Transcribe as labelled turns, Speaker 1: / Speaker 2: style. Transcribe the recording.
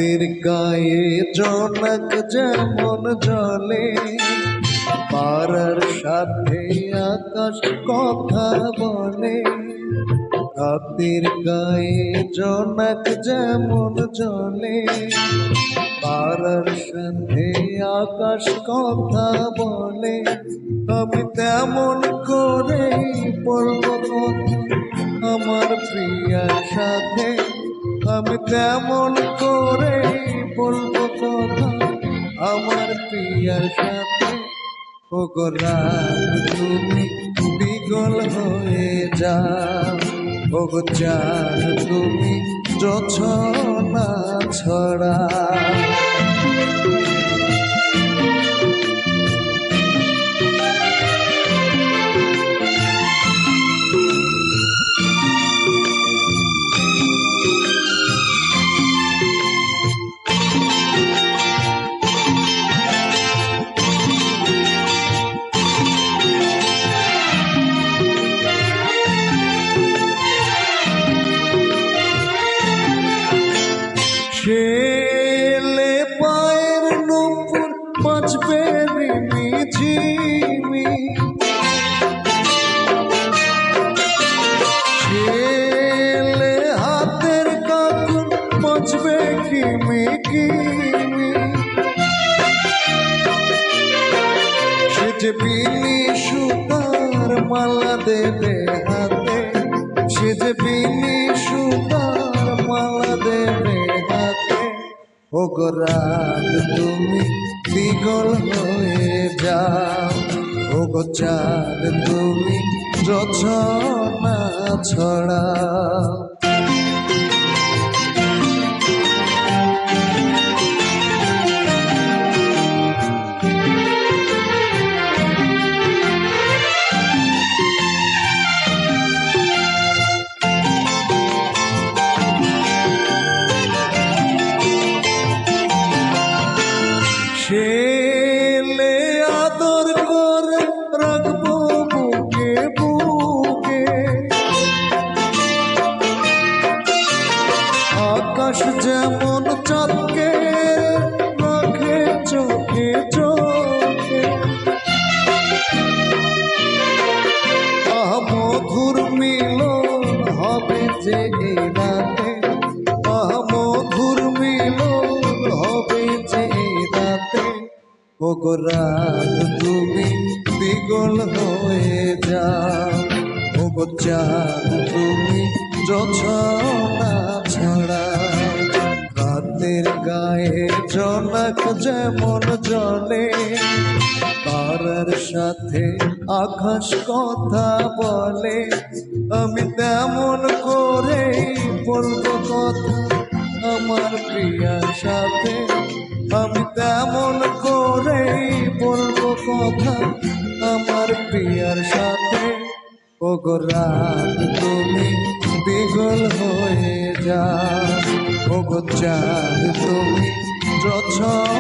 Speaker 1: রাতের গায়ে জোনাক যেমন জলে, পাড়ার সাথে আকাশ কথা বলে। রাতের গায়ে জোনাক যেমন জলে, পাড়ার সাথে আকাশ কথা বলে। আমি তেমন করে বলবো কথা আমার প্রিয়ার সাথে, আমি তেমন করে বলবো কথা আমার প্রিয়ার সাথে। ওগো রাত তুমি বিগল হয়ে যাও, ওগো চাঁদ তুমি জোছনা ছড়া। ছেলে পায়ের নুপুর বাজবে রিমিঝিমি, ছেলে হাতের কাকুর বাজবে কিমি কিমি। সে যে বিনি সুতার মালা দেবে হাতে, সে যে বিনি সুতার মালা দেবে হাতে। ওগো রাত তুমি বিগল হয়ে যাও, ওগো চাঁদ তুমি জোছনা ছড়াও। ছেলে আদর করে রাখবো বুকে বুকে, আকাশ যেমন চাঁদকে রাখে চোখে চোখে। মধুর মিলন হবে যে এই রাতে, মধুর মিলন হবে যে এই রাতে। ওগো রাত তুমি বিগল হয়ে যাও, ওগো চাঁদ তুমি জোছনা ছড়া। রাতের গায়ে জোনাক যেমন জলে, তারার সাথে আকাশ কথা বলে। আমি তেমন করে বলবো কথা আমার প্রিয়ার সাথে, আমি তেমন করে বলবো কথা আমার প্রিয়ার সাথে। ওগো রাত তুমি বিগল হয়ে যাও, ওগো চাঁদ তুমি জোছনা